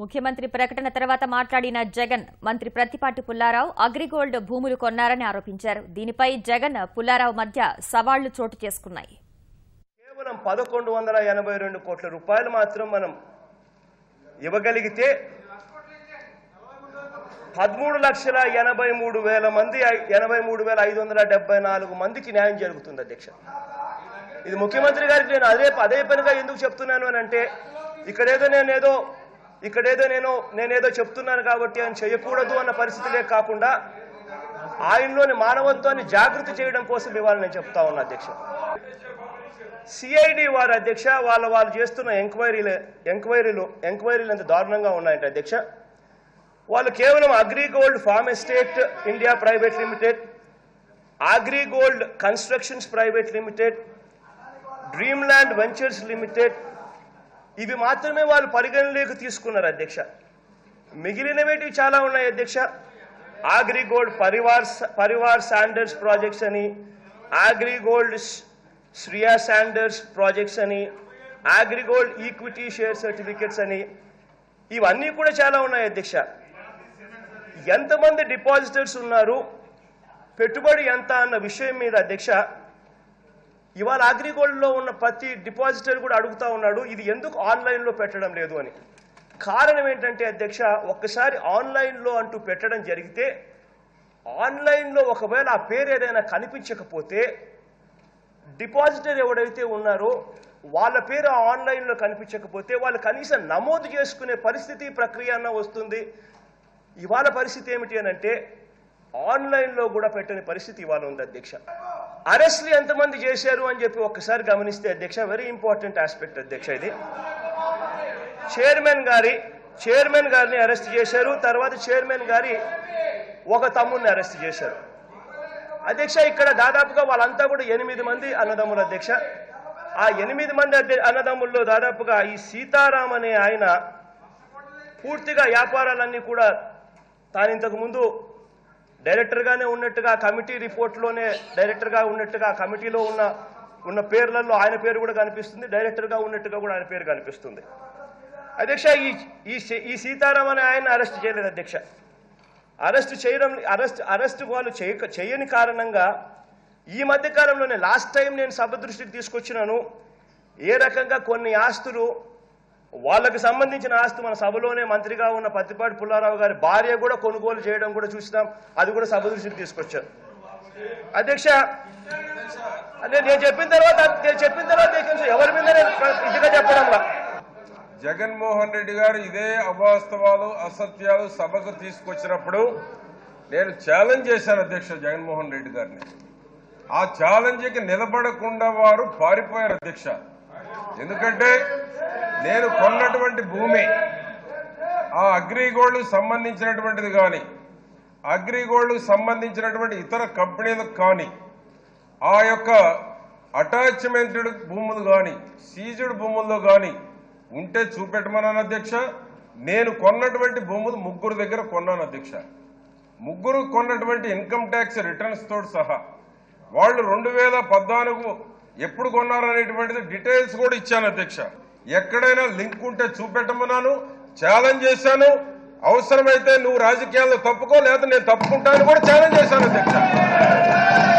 ముఖ్యమంత్రి ప్రకటన తర్వాత మాట్లాడిన జగన్ మంత్రి ప్రత్తిపాటి పుల్లారావు అగ్రిగోల్డ్ భూములు కొన్నారని ఆరోపించారు. దీనిపై జగన్ పుల్లారావు మధ్య సవాళ్లు చోటు చేసుకున్నాయి. కేవలం 1182 కోట్ల రూపాయలు మాత్రం మనం ఇవ్వగలిగితే 13,83,000 మంది 83,574 మందికి న్యాయం జరుగుతుంది అధ్యక్ష. ఇది ముఖ్యమంత్రి గారికి నేను అదే పనిగా ఎందుకు చెప్తున్నాను అని అంటే ఇక్కడేదో నేనేదో చెప్తున్నాను కాబట్టి అని చేయకూడదు అన్న పరిస్థితులే కాకుండా ఆయనలోని మానవత్వాన్ని జాగృతి చేయడం కోసం ఇవాళ నేను చెప్తా ఉన్నా అధ్యక్ష. సిఐడి వారు అధ్యక్ష వాళ్ళు చేస్తున్న ఎంక్వైరీలు ఎంత దారుణంగా ఉన్నాయంటే అధ్యక్ష, వాళ్ళు కేవలం AgriGold farm estate India private limited, AgriGold constructions private limited, dream land ventures limited ఇవి మాత్రమే వాళ్ళు పరిగణలోకి తీసుకున్నారు అధ్యక్ష. మిగిలినవేటివి చాలా ఉన్నాయి అధ్యక్ష. అగ్రిగోల్డ్ పరివార్ శాండర్స్ ప్రాజెక్ట్స్ అని, అగ్రిగోల్డ్ శ్రియా శాండర్స్ ప్రాజెక్ట్స్ అని, అగ్రిగోల్డ్ ఈక్విటీ షేర్ సర్టిఫికెట్స్ అని ఇవన్నీ కూడా చాలా ఉన్నాయి అధ్యక్ష. ఎంతమంది డిపాజిటర్స్ ఉన్నారు, పెట్టుబడి ఎంత అన్న విషయం మీద అధ్యక్ష ఇవాళ అగ్రిగోల్డ్లో ఉన్న ప్రతి డిపాజిటర్ కూడా అడుగుతా ఉన్నాడు ఇది ఎందుకు ఆన్లైన్లో పెట్టడం లేదు అని. కారణం ఏంటంటే అధ్యక్ష, ఒక్కసారి ఆన్లైన్లో అంటూ పెట్టడం జరిగితే ఆన్లైన్లో ఒకవేళ ఆ పేరు ఏదైనా కనిపించకపోతే డిపాజిటర్ ఎవడైతే ఉన్నారో వాళ్ళ పేరు ఆన్లైన్లో కనిపించకపోతే వాళ్ళు కనీసం నమోదు చేసుకునే పరిస్థితి ప్రక్రియ అన్న వస్తుంది. ఇవాళ పరిస్థితి ఏమిటి అని అంటే ఆన్లైన్లో కూడా పెట్టని పరిస్థితి ఇవాళ ఉంది అధ్యక్ష. అరెస్ట్లు ఎంతమంది చేశారు అని చెప్పి ఒక్కసారి గమనిస్తే అధ్యక్ష వెరీ ఇంపార్టెంట్ ఆస్పెక్ట్ అధ్యక్ష. ఇది చైర్మన్ గారిని అరెస్ట్ చేశారు, తర్వాత చైర్మన్ గారి ఒక తమ్ముడిని అరెస్ట్ చేశారు అధ్యక్ష. ఇక్కడ దాదాపుగా వాళ్ళంతా కూడా 8 మంది అన్నదమ్ములు అధ్యక్ష. ఆ 8 మంది అన్నదమ్ముల్లో దాదాపుగా ఈ సీతారాం అనే ఆయన పూర్తిగా వ్యాపారాలన్నీ కూడా తాను ఇంతకు ముందు డైరెక్టర్గానే ఉన్నట్టుగా కమిటీ రిపోర్ట్లోనే డైరెక్టర్గా ఉన్నట్టుగా కమిటీలో ఉన్న పేర్లలో ఆయన పేరు కూడా కనిపిస్తుంది, డైరెక్టర్గా ఉన్నట్టుగా కూడా ఆయన పేరు కనిపిస్తుంది అధ్యక్ష. ఈ సీతారాం అనే ఆయన అరెస్ట్ చేయలేదు అధ్యక్ష. అరెస్ట్ వాళ్ళు చేయని కారణంగా ఈ మధ్య కాలంలోనే లాస్ట్ టైం నేను సభ దృష్టికి తీసుకొచ్చినాను. ఏ రకంగా కొన్ని ఆస్తులు వాళ్ళకి సంబంధించిన ఆస్తు మన సభలోనే మంత్రిగా ఉన్న ప్రత్తిపాటి పుల్లారావు గారి భార్య కూడా కొనుగోలు చేయడం కూడా చూసినాం. అది కూడా సభ దృష్టికి తీసుకొచ్చాను అధ్యక్ష. నేను చెప్పిన తర్వాత ఎవరి మీద ఇదిగా చెప్పడంలా జగన్మోహన్ రెడ్డి గారు ఇదే అవాస్తవాలు అసత్యాలు సభకు తీసుకొచ్చినప్పుడు నేను ఛాలెంజ్ చేశాను అధ్యక్ష జగన్మోహన్ రెడ్డి గారిని. ఆ ఛాలెంజ్కి నిలబడకుండా వారు పారిపోయారు అధ్యక్ష. ఎందుకంటే నేను కొన్నటువంటి భూమి ఆ అగ్రిగోల్డ్ సంబంధించినటువంటిది కానీ అగ్రిగోల్డ్ సంబంధించినటువంటి ఇతర కంపెనీలకు కానీ ఆ యొక్క అటాచ్మెంటెడ్ భూములు కానీ సీజ్డ్ భూముల్లో కానీ ఉంటే చూపెట్టమన్నాను అధ్యక్ష. నేను కొన్నటువంటి భూములు 3 దగ్గర కొన్నాను అధ్యక్ష. 3 కొన్నటువంటి ఇన్కమ్ ట్యాక్స్ రిటర్న్స్ తోడు సహా వాళ్ళు 2014 ఎప్పుడు కొన్నారనేటువంటిది డీటెయిల్స్ కూడా ఇచ్చాను అధ్యక్ష. ఎక్కడైనా లింక్ ఉంటే చూపెట్టమన్నాను, ఛాలెంజ్ చేశాను. అవసరమైతే నువ్వు రాజకీయాల్లో తప్పుకో, లేదా నేను తప్పుకుంటాను కూడా ఛాలెంజ్ చేశాను అధ్యక్ష.